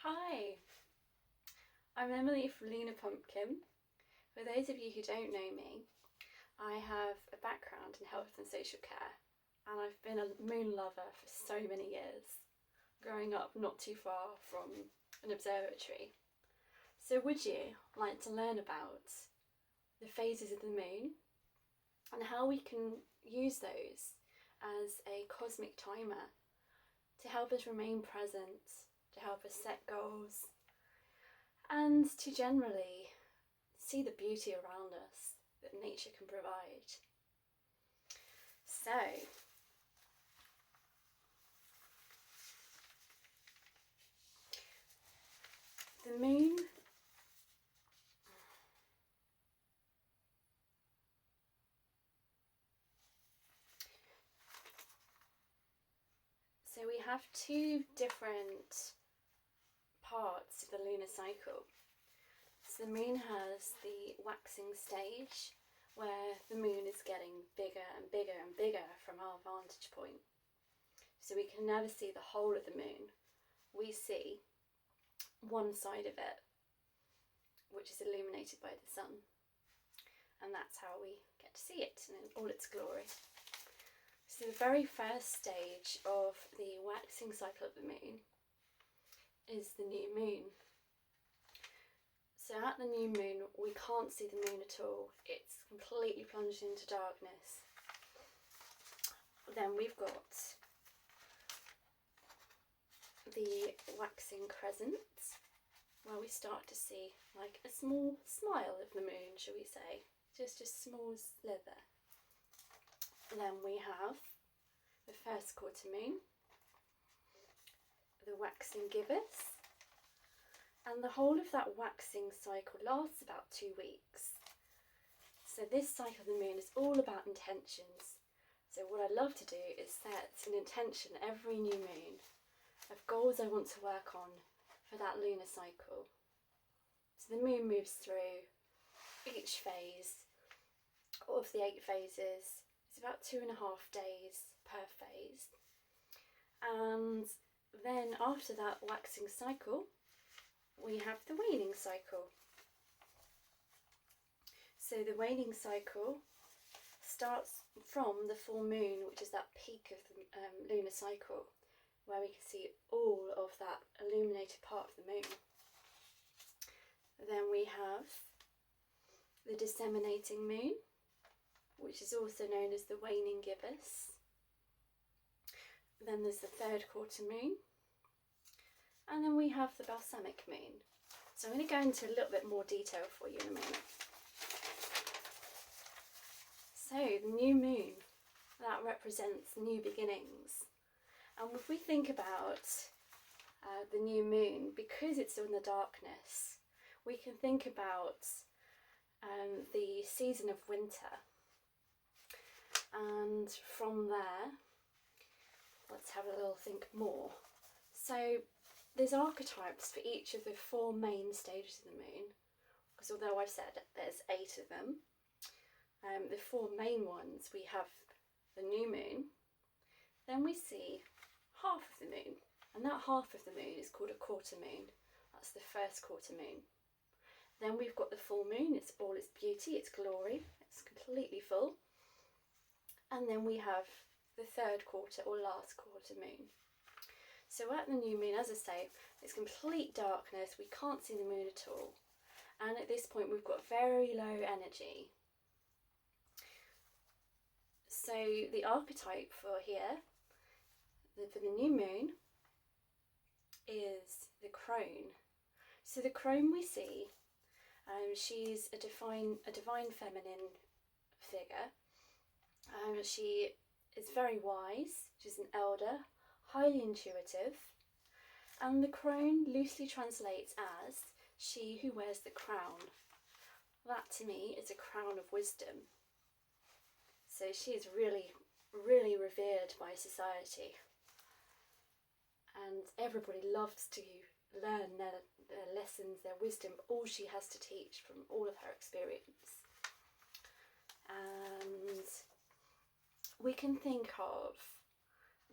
Hi, I'm Emily from Lunar Pumpkin. For those of you who don't know me, I have a background in health and social care, and I've been a moon lover for so many years, growing up not too far from an observatory. So would you like to learn about the phases of the moon and how we can use those as a cosmic timer to help us remain present, to help us set goals, and to generally see the beauty around us that nature can provide. So, the moon so we have two different parts of the lunar cycle. So the moon has the waxing stage, where the moon is getting bigger and bigger and bigger from our vantage point. So we can never see the whole of the moon. We see one side of it, which is illuminated by the sun. And that's how we get to see it in all its glory. So the very first stage of the waxing cycle of the moon is the new moon. So at the new moon, we can't see the moon at all. It's completely plunged into darkness. Then we've got the waxing crescent, where we start to see like a small smile of the moon, shall we say. Just a small slither. Then we have the first quarter moon, the waxing gibbous, and the whole of that waxing cycle lasts about 2 weeks. So this cycle of the moon is all about intentions. So what I love to do is set an intention every new moon of goals I want to work on for that lunar cycle. So the moon moves through each phase of the 8 phases. It's about 2.5 days per phase. And then after that waxing cycle, we have the waning cycle. So the waning cycle starts from the full moon, which is that peak of the lunar cycle, where we can see all of that illuminated part of the moon. Then we have the disseminating moon, which is also known as the waning gibbous. Then there's the third quarter moon, and then we have the balsamic moon. So I'm going to go into a little bit more detail for you in a moment. So the new moon, that represents new beginnings. And if we think about the new moon, because it's in the darkness, we can think about the season of winter. And from there, let's have a little think more. So there's archetypes for each of the 4 main stages of the moon, because although I've said there's 8 of them, the 4 main ones, we have the new moon, then we see half of the moon, and that half of the moon is called a quarter moon. That's the first quarter moon. Then we've got the full moon, it's all its beauty, its glory, it's completely full. And then we have the third quarter or last quarter moon. So at the new moon, as I say, it's complete darkness, we can't see the moon at all. And at this point we've got very low energy. So the archetype for here, for the new moon, is the crone. So the crone we see, she's a divine feminine figure. She is very wise, she's an elder, highly intuitive, and the crone loosely translates as she who wears the crown. That to me is a crown of wisdom. So she is really, really revered by society, and everybody loves to learn their lessons, their wisdom, all she has to teach from all of her experience. And we can think of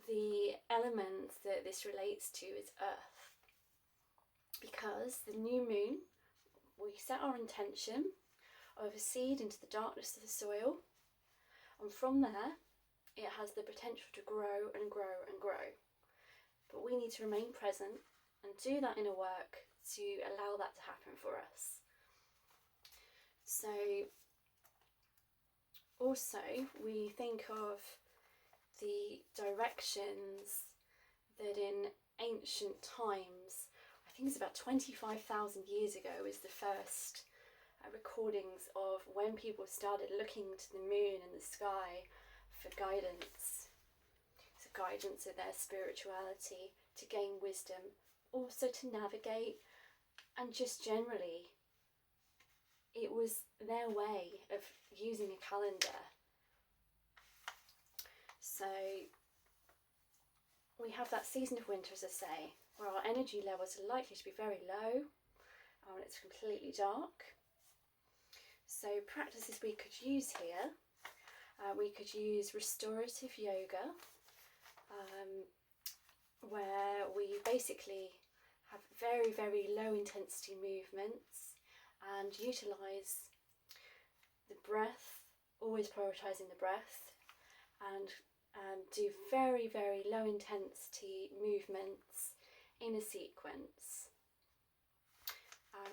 the element that this relates to is earth. because the new moon, we set our intention of a seed into the darkness of the soil, and from there it has the potential to grow and grow and grow. But we need to remain present and do that inner work to allow that to happen for us. So also we think of the directions that in ancient times, I think it's about 25,000 years ago, is the first recordings of when people started looking to the moon and the sky for guidance. So guidance of their spirituality, to gain wisdom, also to navigate, and just generally it was their way of using a calendar. So we have that season of winter, as I say, where our energy levels are likely to be very low and it's completely dark. So practices we could use here, we could use restorative yoga, where we basically have very, very low intensity movements and utilise the breath, always prioritising the breath, and do very, very low intensity movements in a sequence.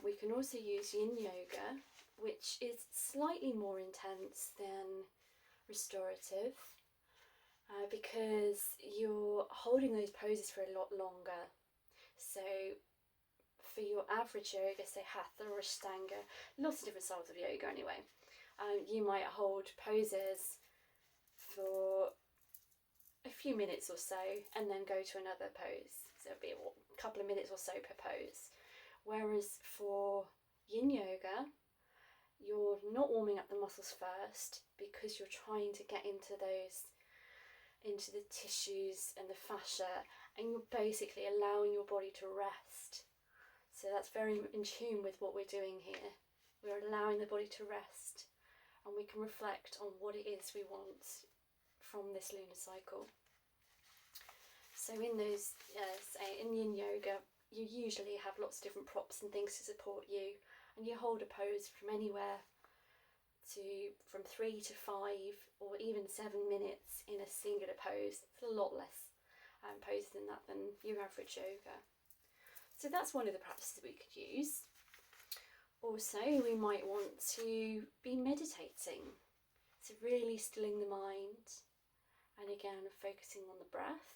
We can also use Yin Yoga, which is slightly more intense than restorative, because you're holding those poses for a lot longer. So for your average yoga, say Hatha or Ashtanga, lots of different styles of yoga anyway, you might hold poses for a few minutes or so and then go to another pose. So it'll be a couple of minutes or so per pose. Whereas for Yin Yoga, you're not warming up the muscles first because you're trying to get into the tissues and the fascia, and you're basically allowing your body to rest. So that's very in tune with what we're doing here. We're allowing the body to rest, and we can reflect on what it is we want from this lunar cycle. So in those, in Yin Yoga, you usually have lots of different props and things to support you, and you hold a pose from anywhere from 3 to 5 or even 7 minutes in a singular pose. It's a lot less poses than that than your average yoga. So that's one of the practices we could use. Also, we might want to be meditating, so really stilling the mind, and again focusing on the breath.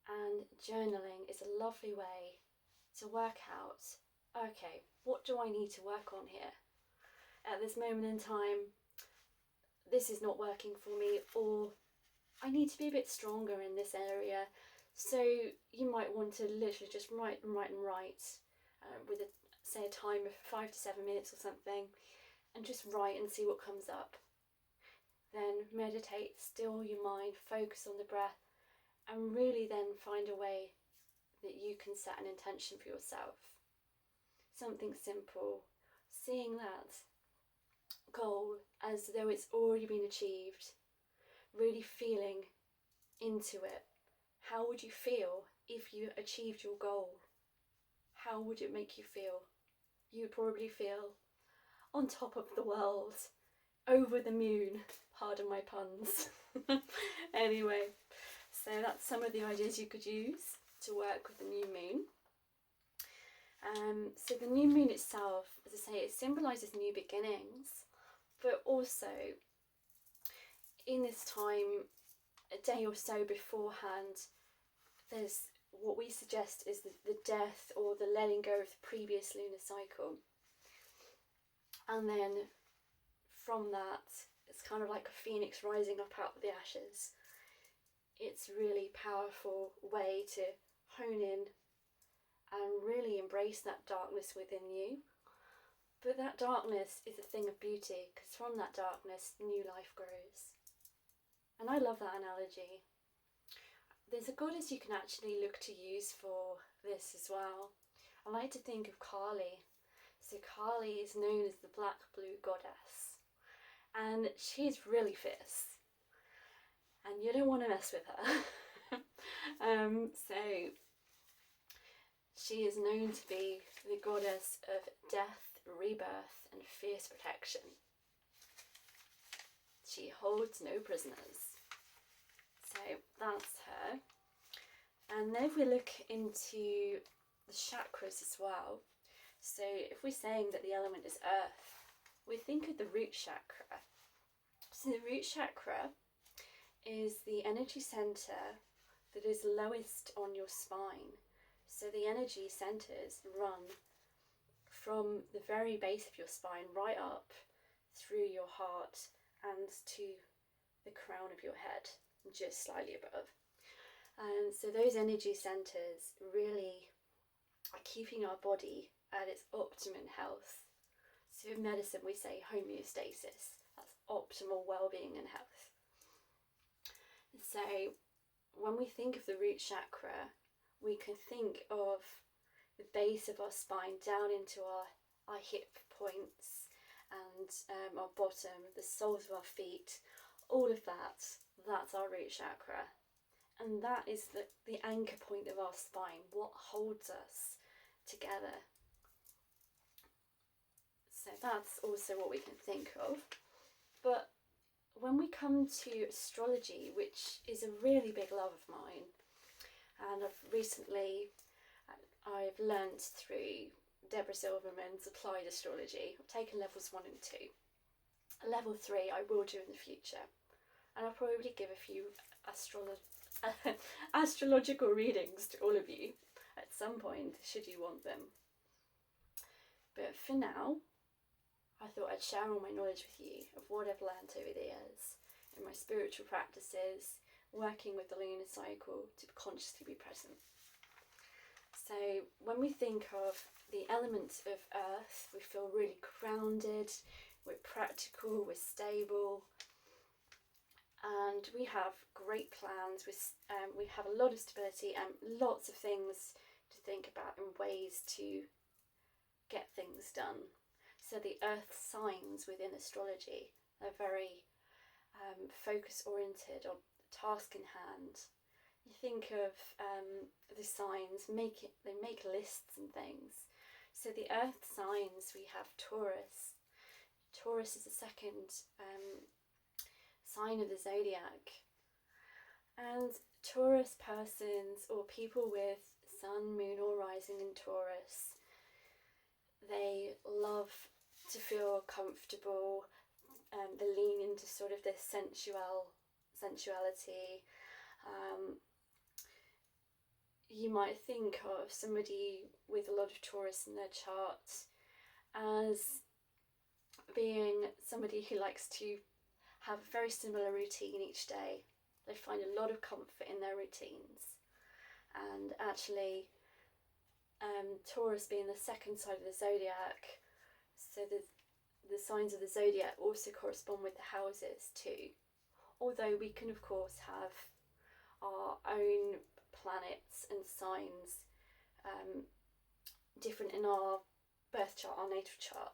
And journaling is a lovely way to work out, okay, what do I need to work on here? At this moment in time, this is not working for me, or I need to be a bit stronger in this area. So you might want to literally just write with a time of 5 to 7 minutes or something, and just write and see what comes up. Then meditate, still your mind, focus on the breath, and really then find a way that you can set an intention for yourself. Something simple, seeing that goal as though it's already been achieved, really feeling into it. How would you feel if you achieved your goal? How would it make you feel? You would probably feel on top of the world, over the moon, pardon my puns. Anyway, so that's some of the ideas you could use to work with the new moon. So the new moon itself, as I say, it symbolises new beginnings, but also in this time, a day or so beforehand, there's what we suggest is the death or the letting go of the previous lunar cycle. And then from that, it's kind of like a phoenix rising up out of the ashes. It's a really powerful way to hone in and really embrace that darkness within you. But that darkness is a thing of beauty, because from that darkness, new life grows. And I love that analogy. There's a goddess you can actually look to use for this as well. I like to think of Kali. So Kali is known as the black blue goddess, and she's really fierce, and you don't want to mess with her. So She is known to be the goddess of death, rebirth, and fierce protection. She holds no prisoners. So that's her. And then if we look into the chakras as well, so if we're saying that the element is earth, we think of the root chakra. So the root chakra is the energy center that is lowest on your spine. So the energy centers run from the very base of your spine right up through your heart and to the crown of your head, just slightly above. And so those energy centers really are keeping our body at its optimum health. So in medicine we say homeostasis, that's optimal well-being and health. So when we think of the root chakra, we can think of the base of our spine down into our hip points and our bottom, the soles of our feet, all of that's our root chakra. And that is the anchor point of our spine, what holds us together. So that's also what we can think of. But when we come to astrology, which is a really big love of mine, and I've learnt through Deborah Silverman's applied astrology. I've taken levels 1 and 2. Level 3 I will do in the future, and I'll probably give a few astrological readings to all of you at some point, should you want them. But for now, I thought I'd share all my knowledge with you of what I've learnt over the years in my spiritual practices, working with the Lunar Cycle to consciously be present. So when we think of the element of earth, we feel really grounded, we're practical, we're stable, and we have great plans. We have a lot of stability and lots of things to think about and ways to get things done. So the earth signs within astrology are very focus oriented on the task in hand. You think of the signs, they make lists and things. So the earth signs, we have Taurus. Taurus is the second sign of the zodiac. And Taurus persons, or people with sun, moon or rising in Taurus, they love to feel comfortable. They lean into sort of this sensuality. You might think of somebody with a lot of Taurus in their chart as being somebody who likes to have a very similar routine each day. They find a lot of comfort in their routines. And actually, Taurus being the second side of the zodiac, so the signs of the zodiac also correspond with the houses too. Although we can of course have our own planets and signs different in our birth chart, our natal chart.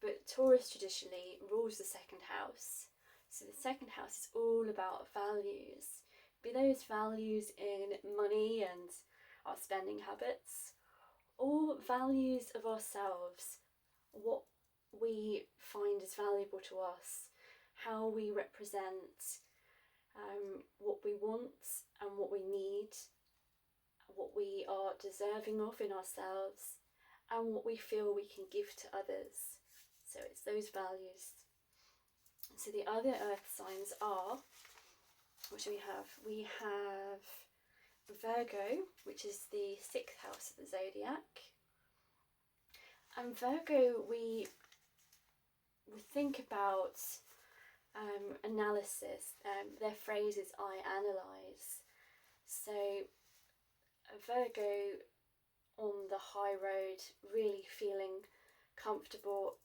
But Taurus traditionally rules the second house. So the second house is all about values. Be those values in money and our spending habits, or values of ourselves, what we find is valuable to us, how we represent what we want and what we need, what we are deserving of in ourselves, and what we feel we can give to others. So it's those values. So the other earth signs are, what do we have? We have Virgo, which is the 6th house of the zodiac. And Virgo, we think about analysis. Their phrase is I analyse. So Virgo on the high road, really feeling comfortable,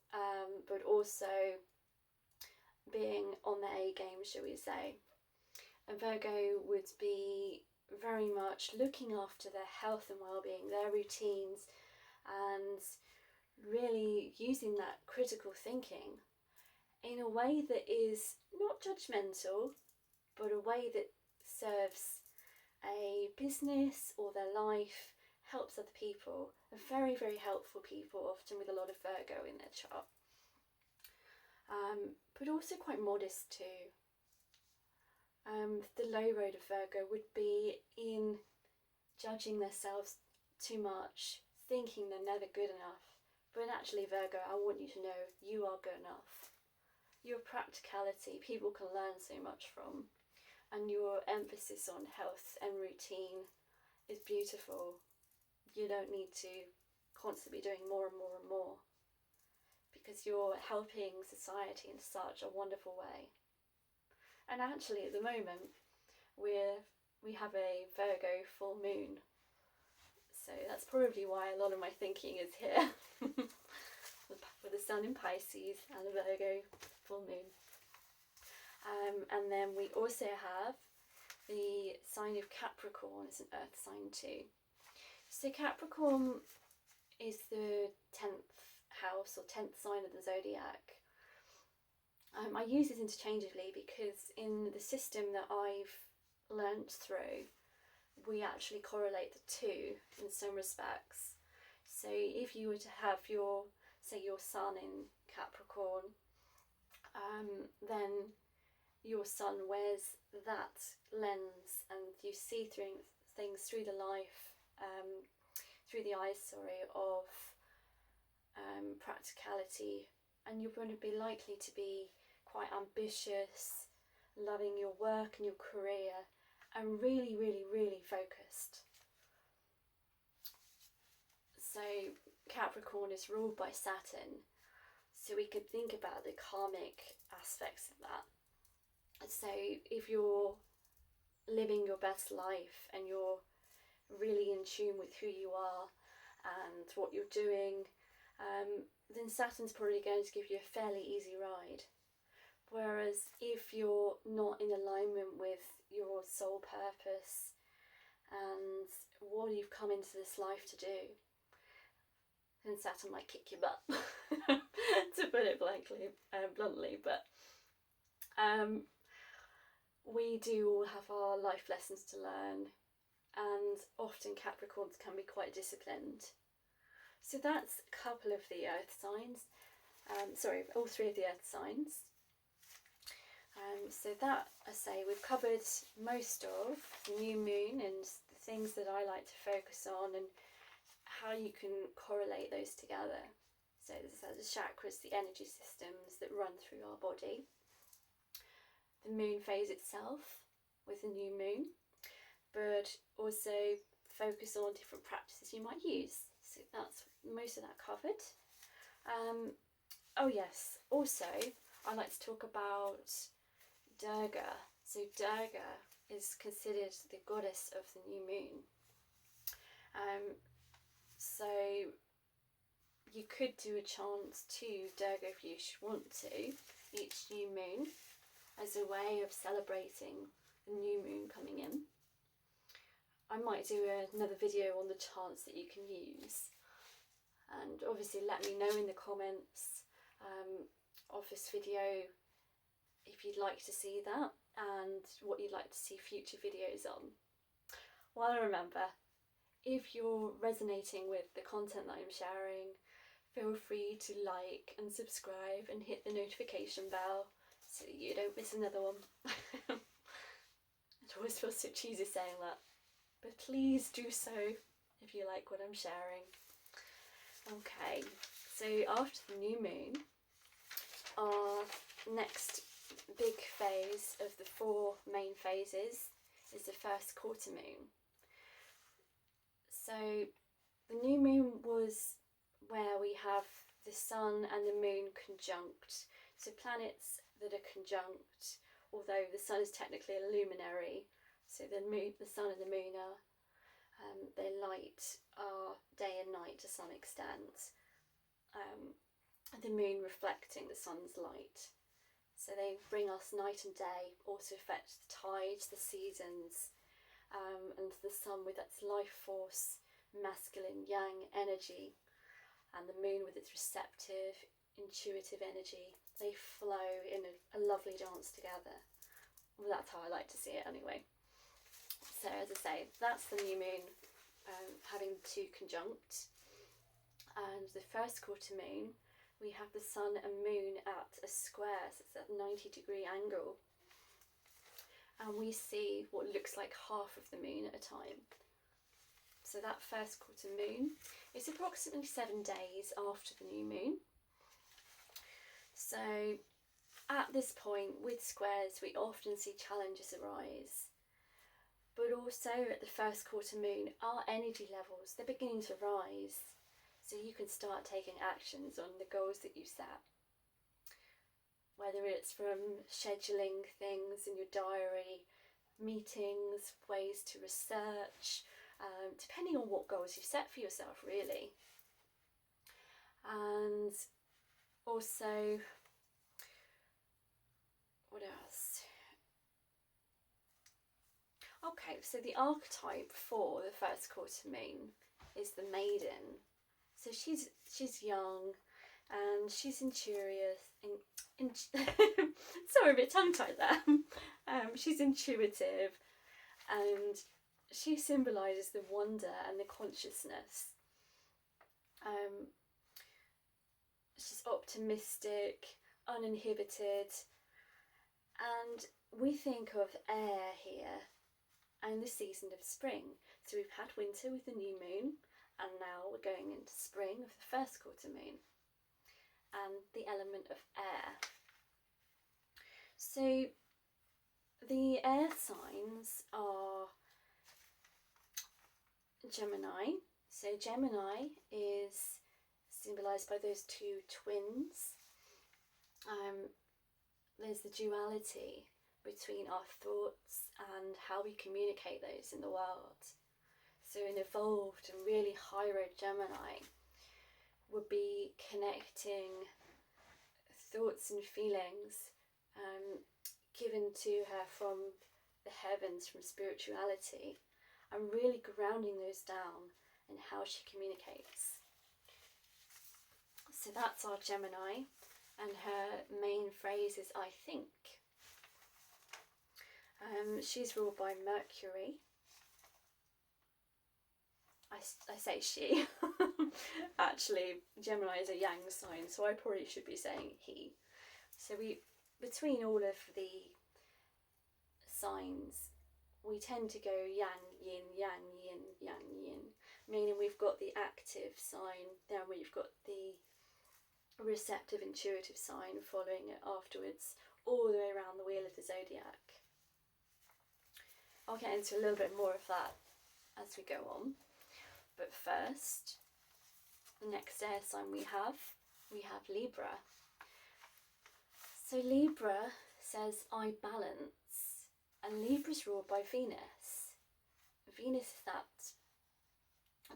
but also being on the A game, shall we say. A Virgo would be very much looking after their health and well-being, their routines, and really using that critical thinking in a way that is not judgmental, but a way that serves a business or their life, helps other people, are very, very helpful people, often with a lot of Virgo in their chart. But also quite modest too. The low road of Virgo would be in judging themselves too much, thinking they're never good enough. But actually, Virgo, I want you to know you are good enough. Your practicality, people can learn so much from, and your emphasis on health and routine is beautiful. You don't need to constantly be doing more and more and more, because you're helping society in such a wonderful way. And actually, at the moment, we have a Virgo full moon. So that's probably why a lot of my thinking is here. With the sun in Pisces and the Virgo full moon. And then we also have the sign of Capricorn as an earth sign too. So Capricorn is the 10th house or 10th sign of the zodiac. I use this interchangeably because in the system that I've learnt through, we actually correlate the two in some respects. So if you were to have your sun in Capricorn, then your sun wears that lens, and you see things through the eyes of practicality, and you're going to be likely to be quite ambitious, loving your work and your career, and really, really, really focused. So Capricorn is ruled by Saturn, so we could think about the karmic aspects of that. So if you're living your best life and you're really in tune with who you are and what you're doing, then Saturn's probably going to give you a fairly easy ride. Whereas if you're not in alignment with your soul purpose and what you've come into this life to do, then Saturn might kick your butt, to put it bluntly. But we do all have our life lessons to learn, and often Capricorns can be quite disciplined. So that's a couple of the earth signs. All three of the earth signs. So that, I say, we've covered most of the new moon and the things that I like to focus on and how you can correlate those together. So the chakras, the energy systems that run through our body. The moon phase itself with the new moon, but also focus on different practices you might use. So that's most of that covered. Oh yes, also I like to talk about Durga. So Durga is considered the goddess of the new moon. So you could do a chant to Durga if you want to, each new moon, as a way of celebrating the new moon coming in. I might do another video on the chants that you can use. And obviously let me know in the comments of this video if you'd like to see that and what you'd like to see future videos on. Well, remember, if you're resonating with the content that I'm sharing, feel free to like and subscribe and hit the notification bell so you don't miss another one. It always feels so cheesy saying that, but please do so if you like what I'm sharing. Okay, so after the new moon, our next big phase of the 4 main phases is the first quarter moon. So the new moon was where we have the sun and the moon conjunct. So planets that are conjunct, although the sun is technically a luminary, so the sun and the moon are they light our day and night to some extent. The moon reflecting the sun's light. So they bring us night and day, also affect the tides, the seasons, and the sun with its life force, masculine yang energy, and the moon with its receptive, intuitive energy. They flow in a lovely dance together. Well, that's how I like to see it anyway. So as I say, that's the new moon having two conjunct. And the first quarter moon, we have the sun and moon at a square, so it's at a 90-degree angle. And we see what looks like half of the moon at a time. So that first quarter moon is approximately 7 days after the new moon. So at this point with squares, we often see challenges arise. But also at the first quarter moon, our energy levels, they're beginning to rise. So you can start taking actions on the goals that you set. Whether it's from scheduling things in your diary, meetings, ways to research, depending on what goals you've set for yourself, really. And also, what else? Okay, so the archetype for the first quarter moon is the Maiden. So she's young, and she's intuitive. Sorry, a bit tongue-tied there. She's intuitive, and she symbolises the wonder and the consciousness. She's optimistic, uninhibited, and we think of air here and the season of spring. So we've had winter with the new moon, and now we're going into spring with the first quarter moon and the element of air. So the air signs are Gemini. So Gemini is symbolised by those two twins. There's the duality between our thoughts and how we communicate those in the world. So an evolved and really high-road Gemini would be connecting thoughts and feelings given to her from the heavens, from spirituality, and really grounding those down in how she communicates. So that's our Gemini, and her main phrase is "I think." She's ruled by Mercury. I say she. Actually, Gemini is a yang sign, so I probably should be saying he. So between all of the signs, we tend to go yang, yin, yang, yin, yang, yin. Meaning we've got the active sign, then we've got the receptive, intuitive sign following it afterwards, all the way around the wheel of the zodiac. I'll get into a little bit more of that as we go on. But first, the next air sign we have Libra. So Libra says, I balance, and Libra's ruled by Venus. Venus is that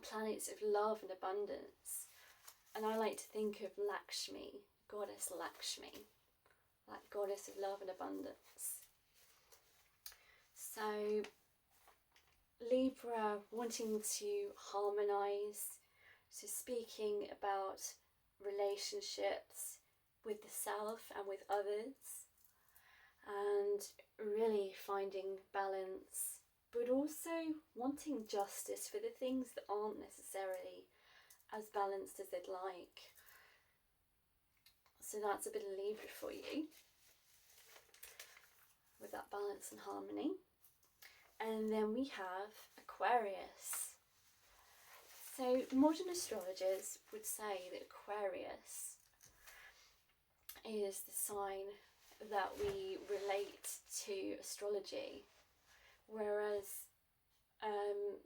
planet of love and abundance, and I like to think of Lakshmi, goddess Lakshmi, that goddess of love and abundance. So Libra wanting to harmonise, so speaking about relationships with the self and with others, and really finding balance, but also wanting justice for the things that aren't necessarily as balanced as they'd like. So that's a bit of Libra for you, with that balance and harmony. And then we have Aquarius. So modern astrologers would say that Aquarius is the sign that we relate to astrology, whereas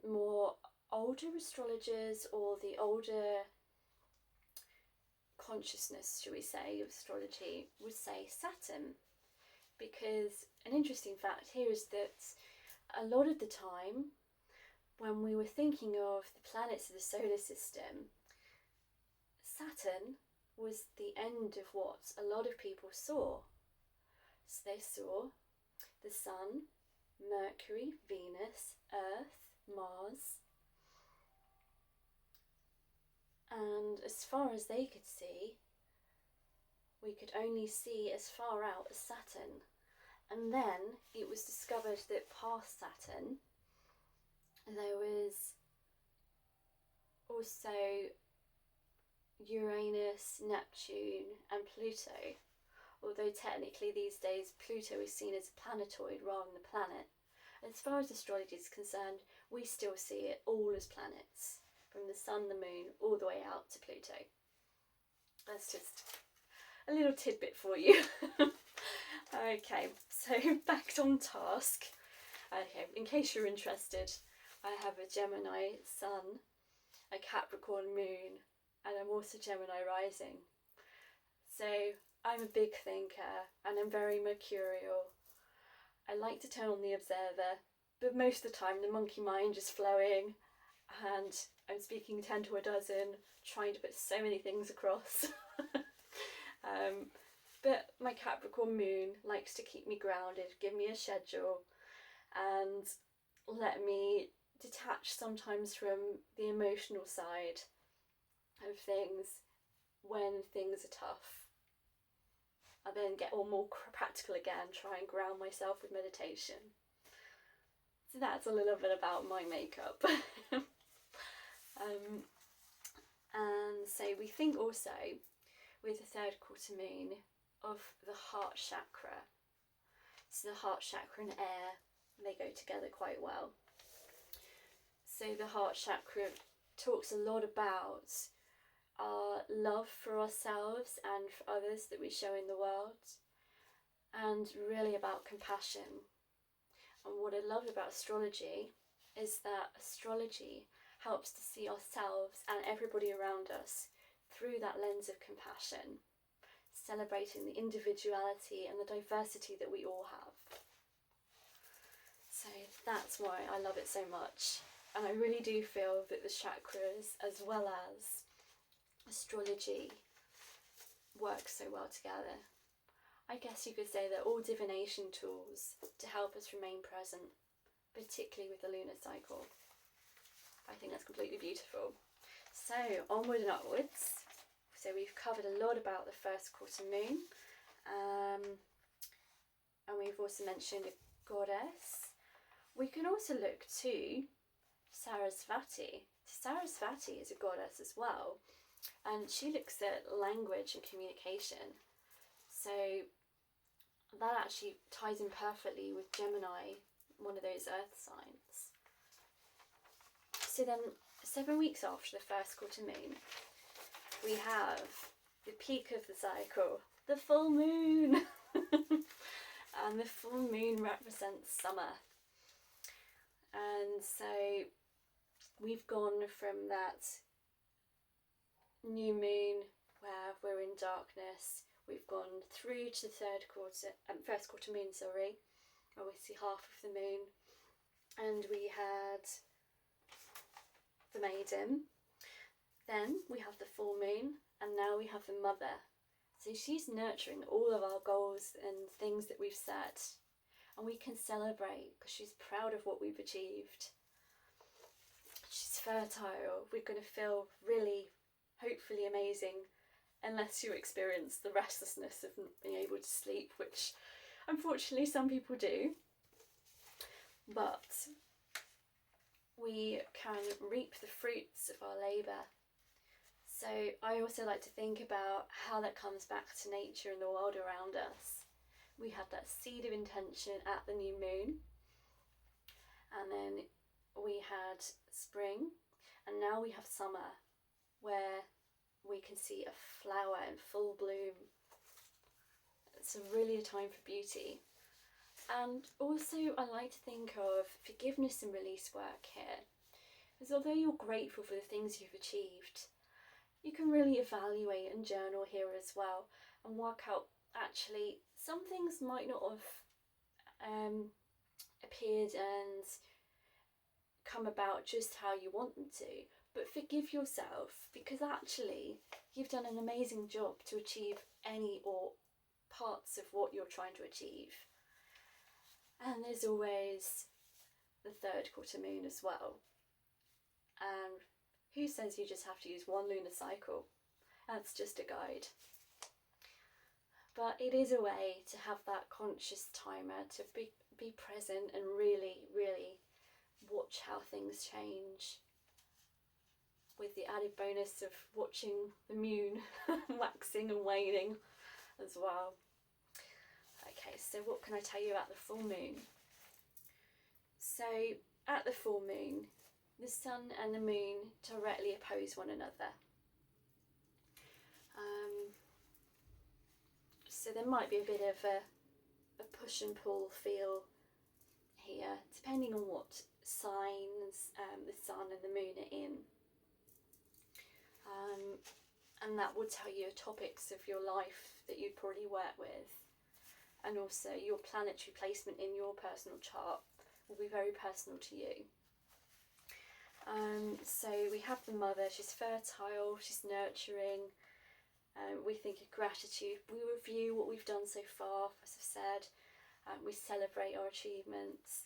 more older astrologers, or the older consciousness, shall we say, of astrology, would say Saturn. Because an interesting fact here is that a lot of the time, when we were thinking of the planets of the solar system, Saturn was the end of what a lot of people saw. So they saw the Sun, Mercury, Venus, Earth, Mars, and as far as they could see, we could only see as far out as Saturn. And then it was discovered that past Saturn there was also Uranus, Neptune and Pluto, although technically these days Pluto is seen as a planetoid rather than a planet. As far as astrology is concerned, we still see it all as planets, from the Sun, the Moon, all the way out to Pluto. That's just a little tidbit for you. Okay, so back on task. Okay, in case you're interested, I have a Gemini Sun, a Capricorn Moon, and I'm also Gemini rising. So I'm a big thinker and I'm very mercurial. I like to turn on the observer, but most of the time the monkey mind is flowing and I'm speaking 10 to a dozen, trying to put so many things across. But my Capricorn Moon likes to keep me grounded, give me a schedule and let me detach sometimes from the emotional side of things when things are tough. I then get all more practical again, try and ground myself with meditation. So that's a little bit about my makeup. And so we think also with the third quarter moon of the heart chakra. So the heart chakra and air, they go together quite well. So the heart chakra talks a lot about our love for ourselves and for others that we show in the world, and really about compassion. And what I love about astrology is that astrology helps to see ourselves and everybody around us through that lens of compassion, celebrating the individuality and the diversity that we all have. So that's why I love it so much. And I really do feel that the chakras as well as astrology work so well together. I guess you could say they're all divination tools to help us remain present, particularly with the lunar cycle. I think that's completely beautiful. So onward and upwards. So we've covered a lot about the first quarter moon, and we've also mentioned a goddess. We can also look to Sarasvati. Sarasvati is a goddess as well, and she looks at language and communication. So that actually ties in perfectly with Gemini, one of those earth signs. So then 7 weeks after the first quarter moon, we have the peak of the cycle, the full moon. And the full moon represents summer. And so we've gone from that new moon where we're in darkness, we've gone through to the first quarter moon, where we see half of the moon, and we had the Maiden. Then we have the full moon, and now we have the mother. So she's nurturing all of our goals and things that we've set, and we can celebrate because she's proud of what we've achieved. She's fertile. We're going to feel really, hopefully amazing, unless you experience the restlessness of not being able to sleep, which unfortunately some people do. But we can reap the fruits of our labour. So I also like to think about how that comes back to nature and the world around us. We had that seed of intention at the new moon, and then we had spring, and now we have summer, where we can see a flower in full bloom. It's really a time for beauty. And also I like to think of forgiveness and release work here, because although you're grateful for the things you've achieved, you can really evaluate and journal here as well and work out actually some things might not have appeared and come about just how you want them to, but forgive yourself, because actually you've done an amazing job to achieve any or parts of what you're trying to achieve. And there's always the third quarter moon as well. And who says you just have to use one lunar cycle? That's just a guide. But it is a way to have that conscious timer, to be present and really, really watch how things change. with the added bonus of watching the moon waxing and waning as well. Okay, so what can I tell you about the full moon? So at the full moon, the sun and the moon directly oppose one another. So there might be a bit of a push and pull feel here, depending on what signs the sun and the moon are in. And that will tell you topics of your life that you'd probably work with. And also your planetary placement in your personal chart will be very personal to you. So we have the mother, she's fertile, she's nurturing. We think of gratitude, we review what we've done so far, as I've said, we celebrate our achievements.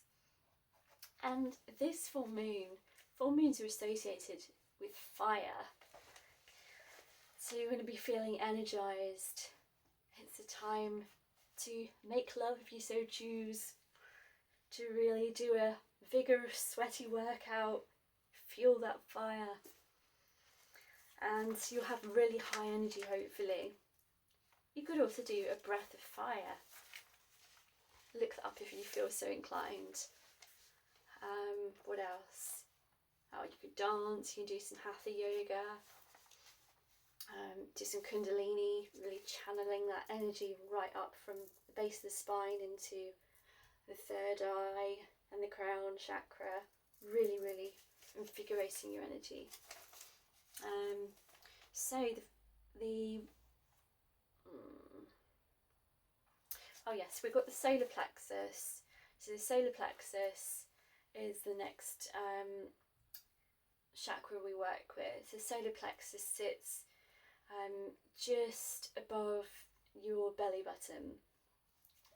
And this full moons are associated with fire. So you're going to be feeling energized. It's a time to make love if you so choose, to really do a vigorous, sweaty workout, fuel that fire. And you'll have really high energy, hopefully. You could also do a breath of fire. Look that up if you feel so inclined. What else? Oh, you could dance, you can do some hatha yoga, do some kundalini, really channeling that energy right up from the base of the spine into the third eye and the crown chakra, really, really invigorating your energy. Oh yes, we've got the solar plexus. So the solar plexus is the next chakra we work with. The solar plexus sits just above your belly button.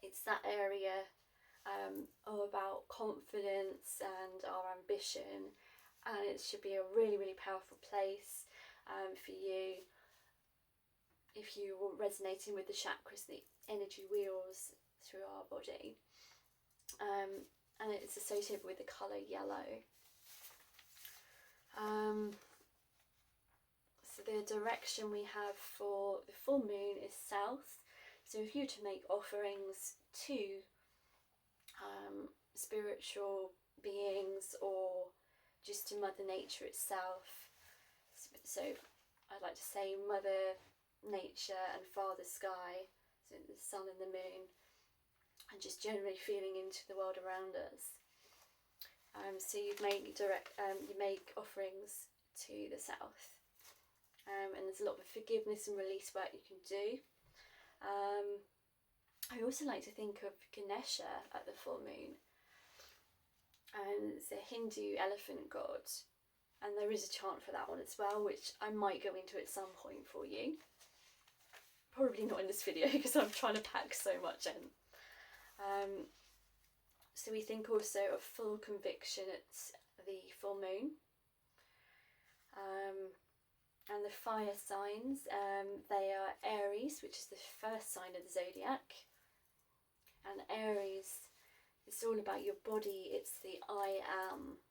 It's that area about confidence and our ambition, and it should be a really, really powerful place for you if you are resonating with the chakras, the energy wheels through our body. And it's associated with the colour yellow. So the direction we have for the full moon is south. So if you were to make offerings to spiritual beings or just to Mother Nature itself, so I'd like to say Mother Nature and Father Sky, so the sun and the moon, and just generally feeling into the world around us. So you make offerings to the south, and there's a lot of forgiveness and release work you can do. I also like to think of Ganesha at the full moon, and it's a Hindu elephant god, and there is a chant for that one as well, which I might go into at some point for you. Probably not in this video because I'm trying to pack so much in. So we think also of full conviction at the full moon. And the fire signs, they are Aries, which is the first sign of the zodiac. And Aries, it's all about your body, it's the I am.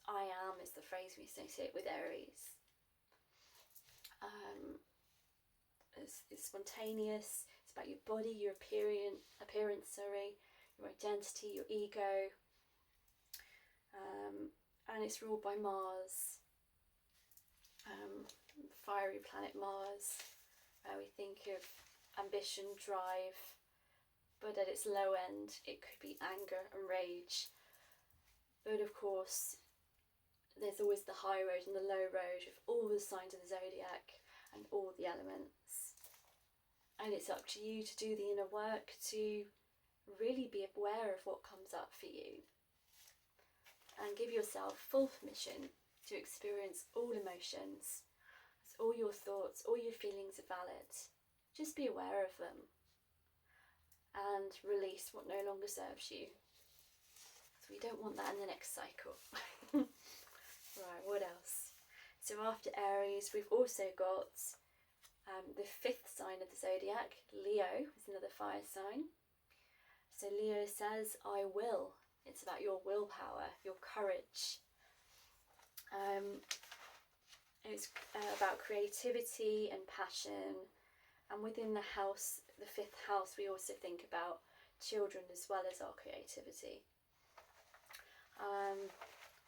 I am is the phrase we associate with Aries. It's spontaneous, it's about your body, your appearance, your identity, your ego. And it's ruled by Mars, fiery planet Mars. We think of ambition, drive, but at its low end it could be anger and rage. But of course there's always the high road and the low road of all the signs of the zodiac and all the elements. And it's up to you to do the inner work to really be aware of what comes up for you and give yourself full permission to experience all emotions. All your thoughts, all your feelings are valid. Just be aware of them and release what no longer serves you. So we don't want that in the next cycle. Right, what else? So after Aries, we've also got the fifth sign of the zodiac, Leo, is another fire sign. So Leo says, I will. It's about your willpower, your courage. It's about creativity and passion. And within the house, the 5th house, we also think about children as well as our creativity.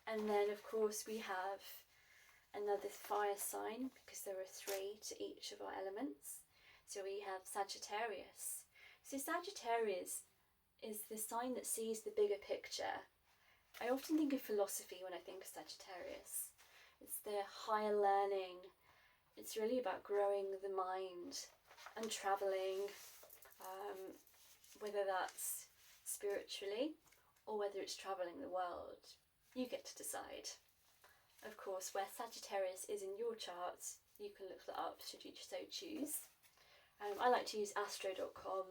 And then of course we have another fire sign, because there are 3 to each of our elements. So we have Sagittarius. So Sagittarius is the sign that sees the bigger picture. I often think of philosophy when I think of Sagittarius. It's the higher learning. It's really about growing the mind and travelling, whether that's spiritually or whether it's travelling the world. You get to decide. Of course, where Sagittarius is in your chart, you can look that up should you so choose. I like to use astro.com,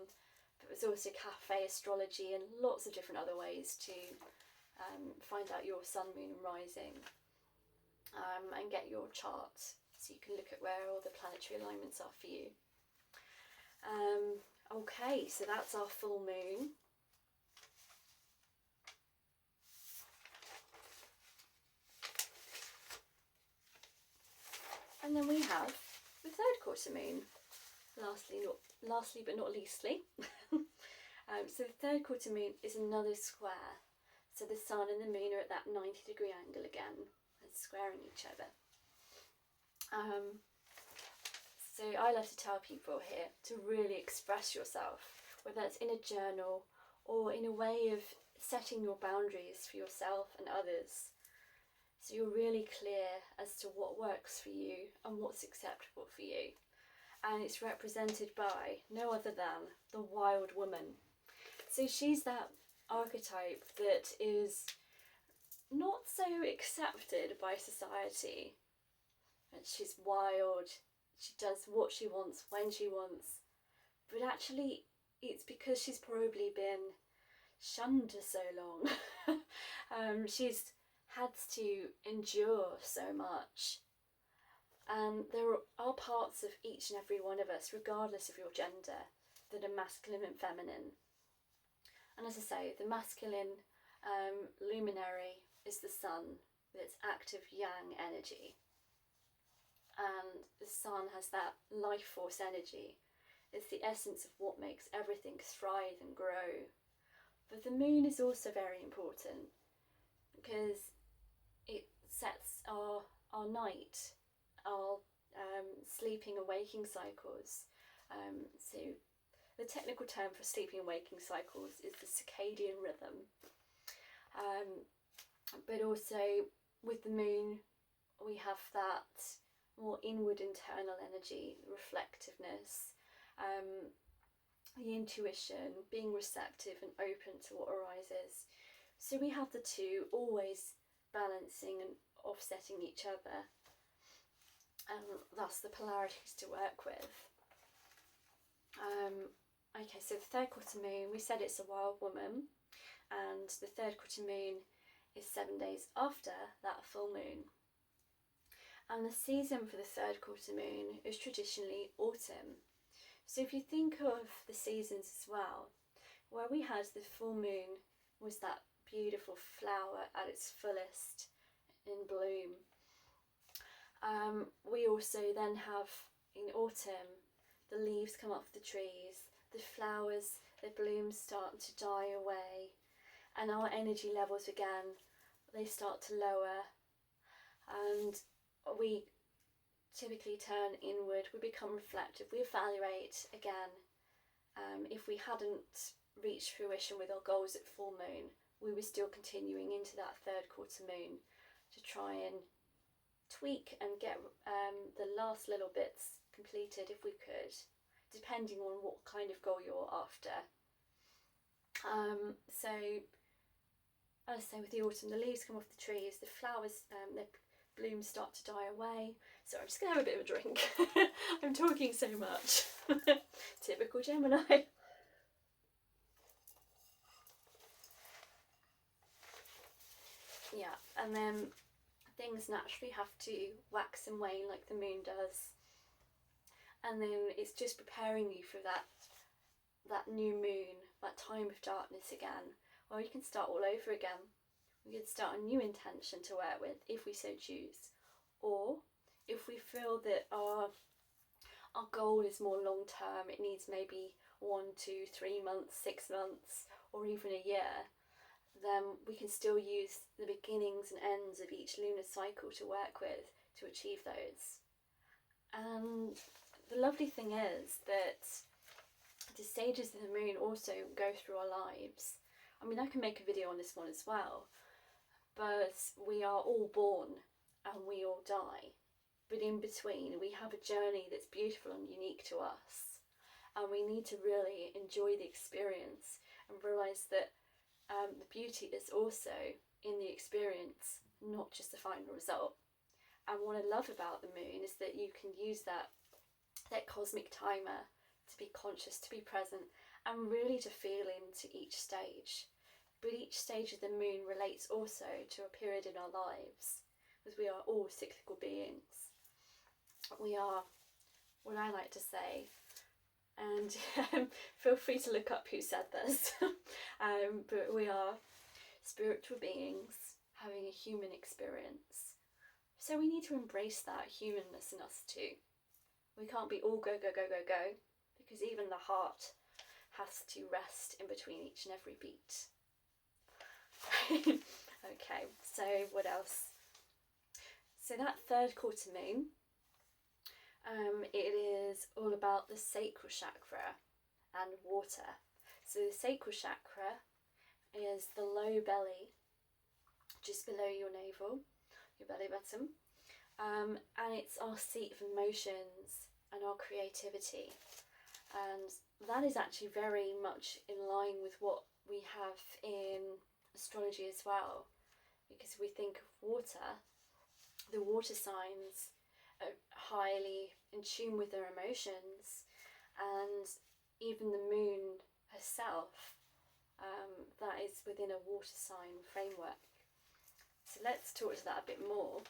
but there's also Cafe Astrology and lots of different other ways to find out your sun, moon and rising, and get your chart so you can look at where all the planetary alignments are for you. Okay, so that's our full moon. And then we have the 3rd quarter moon, lastly but not leastly. So the 3rd quarter moon is another square. So the sun and the moon are at that 90-degree angle again, and squaring each other. So I love to tell people here to really express yourself, whether it's in a journal or in a way of setting your boundaries for yourself and others. So you're really clear as to what works for you and what's acceptable for you. And it's represented by no other than the wild woman. So she's that archetype that is not so accepted by society. And she's wild, she does what she wants when she wants, but actually it's because she's probably been shunned for so long. She's had to endure so much, and there are parts of each and every one of us, regardless of your gender, that are masculine and feminine. And as I say, the masculine luminary is the sun, with its active yang energy, and the sun has that life force energy. It's the essence of what makes everything thrive and grow. But the moon is also very important, because it sets our night, our sleeping and waking cycles. So the technical term for sleeping and waking cycles is the circadian rhythm. But also with the moon we have that more inward internal energy, reflectiveness, the intuition, being receptive and open to what arises. So we have the two always balancing and offsetting each other, and that's the polarities to work with. Okay, so the 3rd quarter moon, we said it's a wild woman, and the 3rd quarter moon is 7 days after that full moon. And the season for the 3rd quarter moon is traditionally autumn. So if you think of the seasons as well, where we had the full moon was that beautiful flower at its fullest in bloom. We also then have in autumn the leaves come off the trees, the flowers, the blooms start to die away, and our energy levels again, they start to lower, and we typically turn inward, we become reflective, we evaluate again. If we hadn't reached fruition with our goals at full moon, we were still continuing into that 3rd quarter moon to try and tweak and get the last little bits completed if we could, depending on what kind of goal you're after. So as I say, with the autumn, the leaves come off the trees, the flowers, the blooms start to die away. So I'm just going to have a bit of a drink. I'm talking so much. Typical Gemini. Yeah, and then things naturally have to wax and wane like the moon does. And then it's just preparing you for that new moon, that time of darkness again, where we can start all over again. We can start a new intention to work with if we so choose. Or if we feel that our goal is more long term, it needs maybe 1, 2, 3 months, 6 months, or even a year, then we can still use the beginnings and ends of each lunar cycle to work with to achieve those. And the lovely thing is that the stages of the moon also go through our lives. I mean, I can make a video on this one as well, but we are all born and we all die. But in between, we have a journey that's beautiful and unique to us. And we need to really enjoy the experience and realise that the beauty is also in the experience, not just the final result. And what I love about the moon is that you can use that cosmic timer to be conscious, to be present, and really to feel into each stage. But each stage of the moon relates also to a period in our lives, because we are all cyclical beings. We are, what I like to say, and feel free to look up who said this, but we are spiritual beings having a human experience. So we need to embrace that humanness in us too. We can't be all go, go, go, go, go, because even the heart has to rest in between each and every beat. Okay, so what else? So that third quarter moon, it is all about the Sacral Chakra and water. So the Sacral Chakra is the low belly, just below your navel, your belly button, and it's our seat of emotions and our creativity. And that is actually very much in line with what we have in astrology as well, because we think of water, the water signs are highly in tune with their emotions, and even the moon herself, that is within a water sign framework. So let's talk to that a bit more.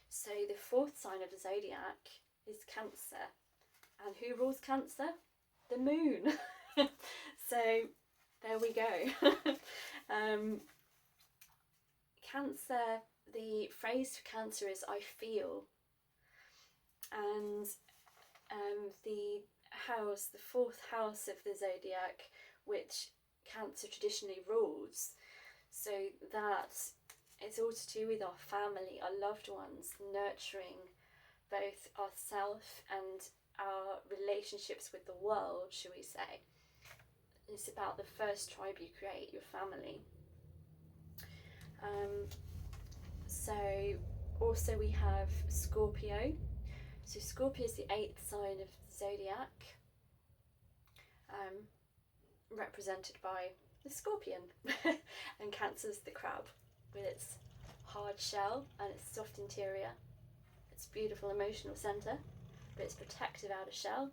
So the fourth sign of the zodiac is Cancer, and who rules Cancer? The moon. So there we go. Cancer, the phrase for Cancer is I feel, and the fourth house of the zodiac, which Cancer traditionally rules, so that it's all to do with our family, our loved ones, nurturing both ourselves and our relationships with the world, shall we say. It's about the first tribe you create, your family. So also we have Scorpio. So Scorpio is the 8th sign of the zodiac, represented by the scorpion, and Cancer's the crab with its hard shell and its soft interior, its beautiful emotional centre, but its protective outer shell.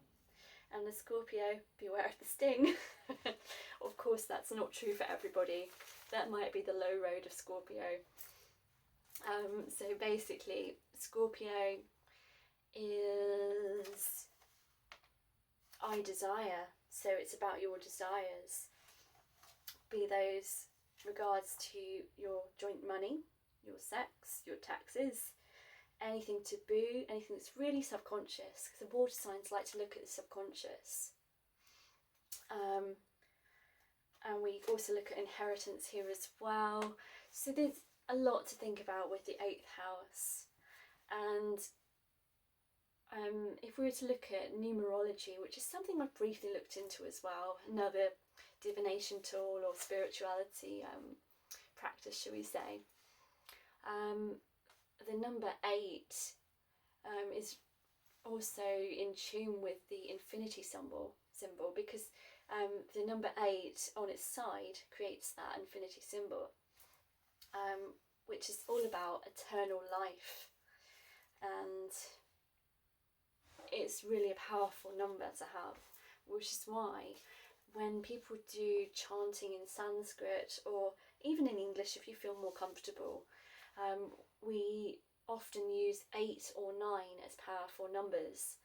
And the Scorpio, beware of the sting. Of course, that's not true for everybody. That might be the low road of Scorpio. So basically, Scorpio is I desire. So it's about your desires, be those regards to your joint money, your sex, your taxes, anything taboo, anything that's really subconscious, because the water signs like to look at the subconscious. And we also look at inheritance here as well. So there's a lot to think about with the 8th house. And if we were to look at numerology, which is something I've briefly looked into as well, another divination tool or spirituality practice, shall we say, the number 8 is also in tune with the infinity symbol because the number 8 on its side creates that infinity symbol, which is all about eternal life, and it's really a powerful number to have, which is why when people do chanting in Sanskrit, or even in English if you feel more comfortable, we often use 8 or 9 as powerful numbers.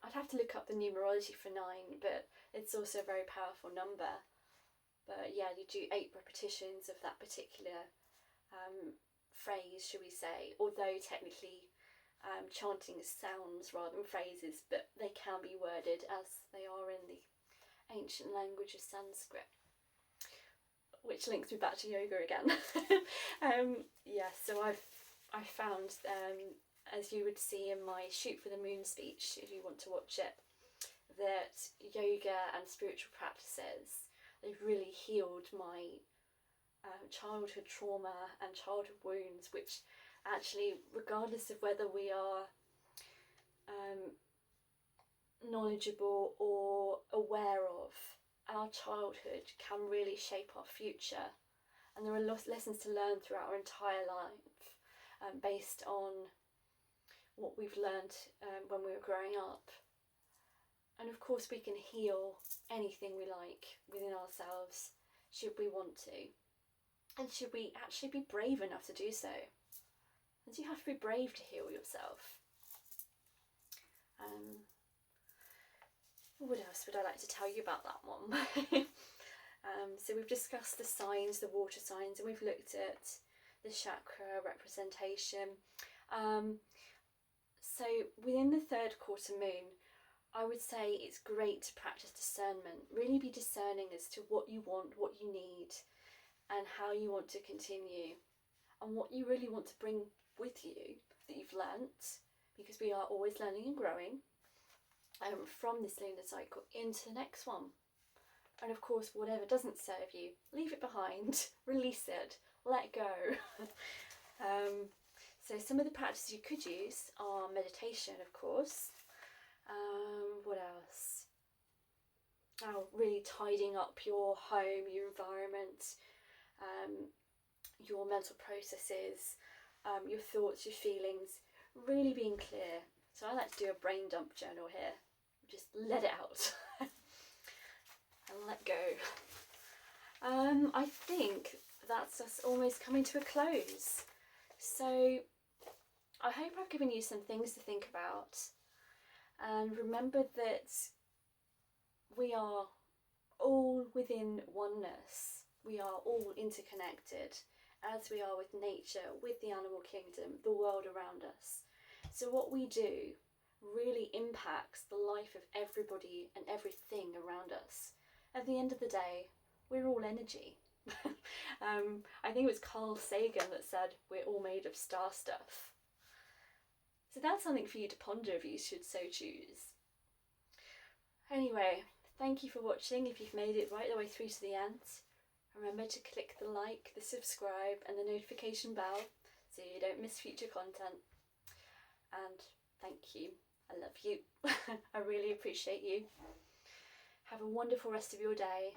I'd have to look up the numerology for 9, but it's also a very powerful number. But yeah, you do 8 repetitions of that particular phrase, should we say, although technically chanting is sounds rather than phrases, but they can be worded as they are in the ancient language of Sanskrit, which links me back to yoga again. Yeah, so I found, as you would see in my Shoot for the Moon speech, if you want to watch it, that yoga and spiritual practices, they've really healed my childhood trauma and childhood wounds, which actually, regardless of whether we are knowledgeable or aware of, our childhood can really shape our future, and there are lessons to learn throughout our entire life, based on what we've learned when we were growing up. And of course we can heal anything we like within ourselves, should we want to, and should we actually be brave enough to do so. And you have to be brave to heal yourself. What else would I like to tell you about that one? So we've discussed the signs, the water signs, and we've looked at the chakra representation. So within the third quarter moon, I would say it's great to practice discernment. Really be discerning as to what you want, what you need, and how you want to continue, and what you really want to bring with you that you've learnt, because we are always learning and growing, from this lunar cycle into the next one. And of course, whatever doesn't serve you, leave it behind, release it, let go. So some of the practices you could use are meditation, of course. What else? Oh, really tidying up your home, your environment, your mental processes, your thoughts, your feelings, really being clear. So I like to do a brain dump journal here. Just let it out and let go. I think that's us almost coming to a close. So I hope I've given you some things to think about. And remember that we are all within oneness. We are all interconnected, as we are with nature, with the animal kingdom, the world around us. So what we do really impacts the life of everybody and everything around us. At the end of the day, we're all energy. I think it was Carl Sagan that said we're all made of star stuff. So that's something for you to ponder if you should so choose. Anyway, thank you for watching. If you've made it right the way through to the end, remember to click the like, the subscribe and the notification bell so you don't miss future content. And thank you. I love you. I really appreciate you. Have a wonderful rest of your day.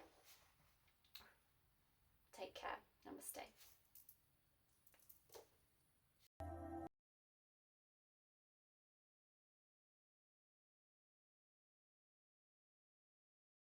Take care. Namaste.